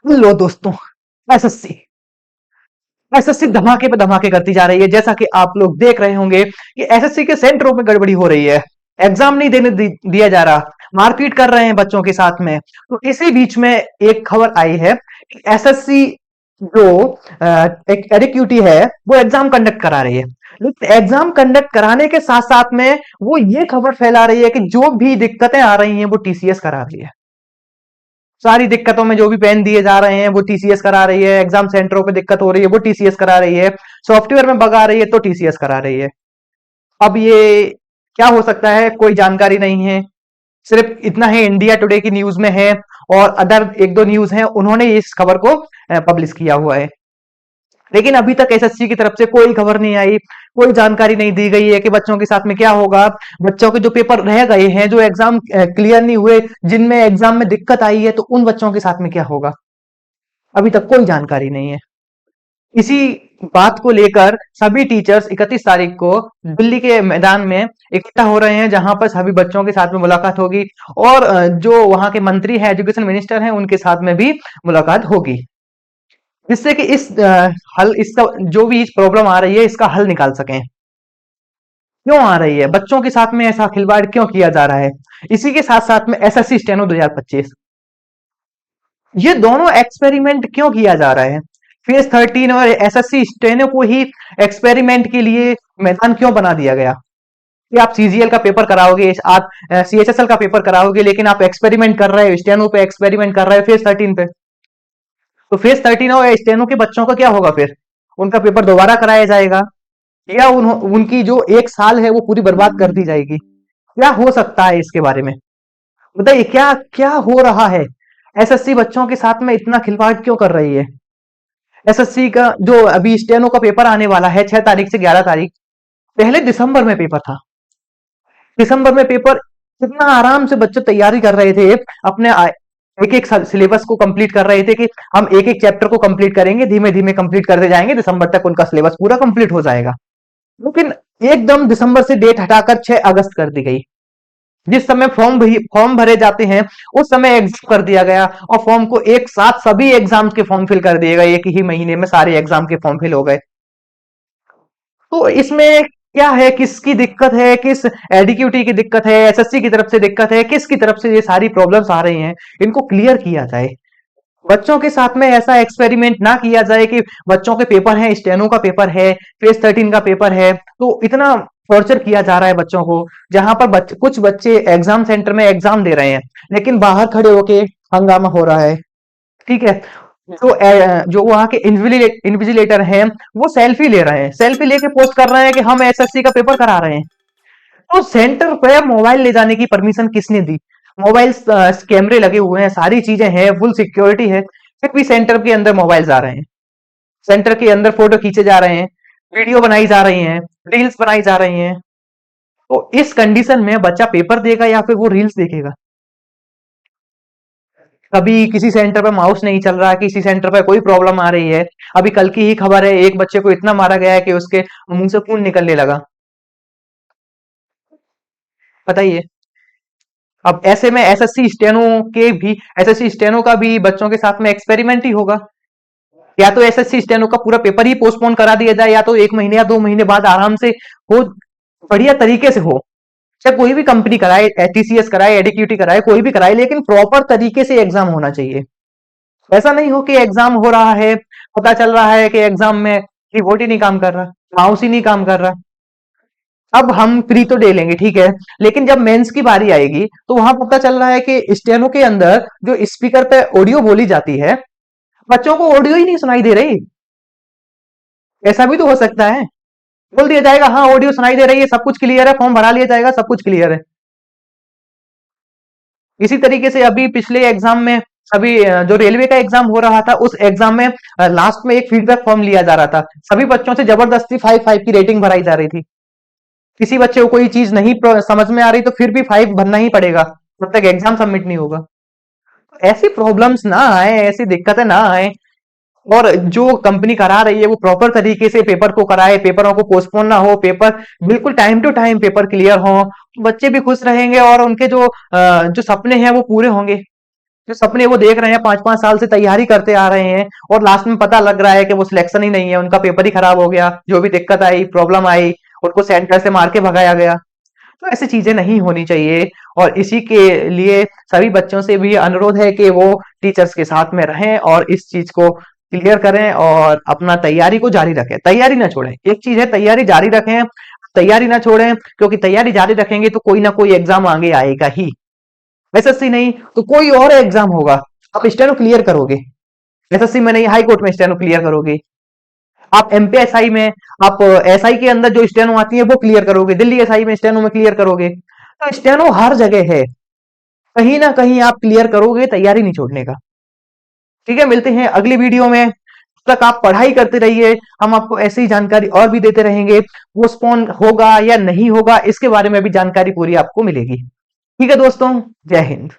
लो दोस्तों, SSC SSC धमाके पे धमाके करती जा रही है। जैसा कि आप लोग देख रहे होंगे कि एसएससी के सेंटरों में गड़बड़ी हो रही है। एग्जाम नहीं दिया जा रहा, मारपीट कर रहे हैं बच्चों के साथ में। तो इसी बीच में एक खबर आई है कि एसएससी जो एक एडिक्यूटी है वो एग्जाम कंडक्ट करा रही है। लेकिन एग्जाम कंडक्ट कराने के साथ साथ में वो ये खबर फैला रही है कि जो भी दिक्कतें आ रही हैं वो टीसीएस करा रही है। सारी दिक्कतों में जो भी पेन दिए जा रहे हैं वो टीसीएस करा रही है। एग्जाम सेंटरों पे दिक्कत हो रही है वो टीसीएस करा रही है। सॉफ्टवेयर में बग आ रही है तो टीसीएस करा रही है। अब ये क्या हो सकता है, कोई जानकारी नहीं है। सिर्फ इतना है, इंडिया टुडे की न्यूज में है और अदर एक दो न्यूज हैं, उन्होंने इस खबर को पब्लिश किया हुआ है। लेकिन अभी तक एसएससी की तरफ से कोई खबर नहीं आई, कोई जानकारी नहीं दी गई है कि बच्चों के साथ में क्या होगा। बच्चों के जो पेपर रह गए हैं, जो एग्जाम क्लियर नहीं हुए, जिनमें एग्जाम में दिक्कत आई है, तो उन बच्चों के साथ में क्या होगा, अभी तक कोई जानकारी नहीं है। इसी बात को लेकर सभी टीचर्स 31 तारीख को दिल्ली के मैदान में इकट्ठा हो रहे हैं, जहां पर सभी बच्चों के साथ में मुलाकात होगी और जो वहां के मंत्री हैं, एजुकेशन मिनिस्टर हैं, उनके साथ में भी मुलाकात होगी, जिससे कि इस हल इसका जो भी प्रॉब्लम आ रही है इसका हल निकाल सकें। क्यों आ रही है, बच्चों के साथ में ऐसा खिलवाड़ क्यों किया जा रहा है। इसी के साथ साथ में एसएससी स्टेनो 2025, ये दोनों एक्सपेरिमेंट क्यों किया जा रहा है। फेज 13 और एसएससी स्टेनो को ही एक्सपेरिमेंट के लिए मैदान क्यों बना दिया गया कि आप सीजीएल का पेपर कराओगे, आप सीएचएसएल का पेपर कराओगे, लेकिन आप एक्सपेरिमेंट कर रहे हो, स्टेनो पे एक्सपेरिमेंट कर रहे हो फेज 13 पे। तो फेज 13 और स्टेनो के बच्चों का क्या होगा फिर, उनका पेपर दोबारा कराया जाएगा या उनकी जो एक साल है वो पूरी बर्बाद कर दी जाएगी। क्या हो सकता है इसके बारे में बताइए, क्या क्या हो रहा है। एसएससी बच्चों के साथ में इतना खिलवाड़ क्यों कर रही है। एसएससी का जो अभी स्टेनो का पेपर आने वाला है 6 तारीख से 11 तारीख, पहले दिसंबर में पेपर था। दिसंबर में पेपर कितना आराम से बच्चे तैयारी कर रहे थे, अपने एक एक सिलेबस को कंप्लीट कर रहे थे कि हम एक एक चैप्टर को कंप्लीट करेंगे, धीमे धीमे कंप्लीट करते जाएंगे, दिसंबर तक उनका सिलेबस पूरा कंप्लीट हो जाएगा। लेकिन एकदम दिसंबर से डेट हटाकर 6 अगस्त कर दी गई। जिस समय फॉर्म भरे जाते हैं उस समय एग्जाम कर दिया गया और फॉर्म को एक साथ सभी एग्जाम के फॉर्म फिल कर दिए गए, एक ही महीने में सारे एग्जाम के फॉर्म फिल हो गए। तो इसमें क्या है, किसकी दिक्कत है, किस एडीक्यूटी की दिक्कत है, एसएससी की तरफ से दिक्कत है, किसकी तरफ से ये सारी प्रॉब्लम्स आ रही हैं, इनको क्लियर किया जाए। बच्चों के साथ में ऐसा एक्सपेरिमेंट ना किया जाए कि बच्चों के पेपर हैं, स्टेनो का पेपर है, फेज 13 का पेपर है, तो इतना टॉर्चर किया जा रहा है बच्चों को। जहां पर कुछ बच्चे एग्जाम सेंटर में एग्जाम दे रहे हैं लेकिन बाहर खड़े होके हंगामा हो रहा है। ठीक है, जो वहां के इन्विजिलेटर हैं वो सेल्फी ले रहे हैं, सेल्फी लेके पोस्ट कर रहे हैं कि हम एसएससी का पेपर करा रहे हैं। तो सेंटर पे मोबाइल ले जाने की परमिशन किसने दी। मोबाइल कैमरे लगे हुए हैं, सारी चीजें हैं, फुल सिक्योरिटी है, फिर भी सेंटर के अंदर मोबाइल आ रहे हैं, सेंटर के अंदर फोटो खींचे जा रहे हैं, वीडियो बनाई जा रही हैं, रील्स बनाई जा रही हैं। तो इस कंडीशन में बच्चा पेपर देगा या फिर वो रील्स देखेगा। कभी किसी सेंटर पे माउस नहीं चल रहा, किसी सेंटर पे कोई प्रॉब्लम आ रही है। अभी कल की ही खबर है, एक बच्चे को इतना मारा गया है कि उसके मुंह से खून निकलने लगा। बताइए, अब ऐसे में एसएससी स्टेनो का भी बच्चों के साथ में एक्सपेरिमेंट ही होगा। या तो एसएससी स्टेनो का पूरा पेपर ही पोस्टपोन करा दिया जाए, या तो 1 महीने या 2 महीने बाद आराम से हो, बढ़िया तरीके से हो। चाहे कोई भी कंपनी कराए, टीसीएस कराए, एडीक्यूटी कराए, कोई भी कराए, लेकिन प्रॉपर तरीके से एग्जाम होना चाहिए। ऐसा नहीं हो कि एग्जाम हो रहा है, पता चल रहा है कि एग्जाम में कीबोर्ड ही नहीं काम कर रहा, माउस ही नहीं काम कर रहा। अब हम प्री तो दे लेंगे, ठीक है, लेकिन जब मेंस की बारी आएगी तो वहां पता चल रहा है कि स्टेनो के अंदर जो स्पीकर पे ऑडियो बोली जाती है, बच्चों को ऑडियो ही नहीं सुनाई दे रही। ऐसा भी तो हो सकता है, बोल दिया जाएगा हाँ ऑडियो सुनाई दे रही है, सब कुछ क्लियर है, फॉर्म भरा लिया जाएगा, सब कुछ क्लियर है। इसी तरीके से अभी पिछले एग्जाम में, अभी जो रेलवे का एग्जाम हो रहा था उस एग्जाम में लास्ट में एक फीडबैक फॉर्म लिया जा रहा था, सभी बच्चों से जबरदस्ती 5-5 की रेटिंग भराई जा रही थी। किसी बच्चे को कोई चीज नहीं समझ में आ रही तो फिर भी 5 भरना ही पड़ेगा जब तक एग्जाम सबमिट नहीं होगा। ऐसी प्रॉब्लम्स ना आए, ऐसी दिक्कतें ना आए, और जो कंपनी करा रही है वो प्रॉपर तरीके से पेपर को कराए, पेपरों को पोस्टपोन ना हो, पेपर बिल्कुल time to time paper clear हो, तो बच्चे भी खुश रहेंगे और उनके जो सपने हैं वो पूरे होंगे। जो सपने वो देख रहे हैं, 5-5 साल से तैयारी करते आ रहे हैं, और लास्ट में पता लग रहा है कि वो सिलेक्शन ही नहीं है, उनका पेपर ही खराब हो गया, जो भी दिक्कत आई, प्रॉब्लम आई, उनको सेंटर से मार के भगाया गया। तो ऐसी चीजें नहीं होनी चाहिए। और इसी के लिए सभी बच्चों से भी अनुरोध है कि वो टीचर्स के साथ में रहें और इस चीज को क्लियर करें और अपना तैयारी को जारी रखें, तैयारी ना छोड़ें। एक चीज है, तैयारी जारी रखें, तैयारी ना छोड़ें, क्योंकि तैयारी जारी रखेंगे तो कोई ना कोई एग्जाम आगे आएगा ही। एसएससी नहीं तो कोई और एग्जाम होगा, आप स्टेनो क्लियर करोगे। एसएससी में नहीं, हाई कोर्ट में स्टेनो क्लियर करोगे। आप एमपीएसआई में, आप एसआई के अंदर जो स्टेनो आती है वो क्लियर करोगे, दिल्ली एसआई में स्टेनो में क्लियर करोगे। तो स्टेनो हर जगह है, कहीं ना कहीं आप क्लियर करोगे, तैयारी नहीं छोड़ने का। ठीक है, मिलते हैं अगली वीडियो में। तब तक आप पढ़ाई करते रहिए, हम आपको ऐसी जानकारी और भी देते रहेंगे। पोस्टपोन होगा या नहीं होगा इसके बारे में भी जानकारी पूरी आपको मिलेगी। ठीक है दोस्तों, जय हिंद।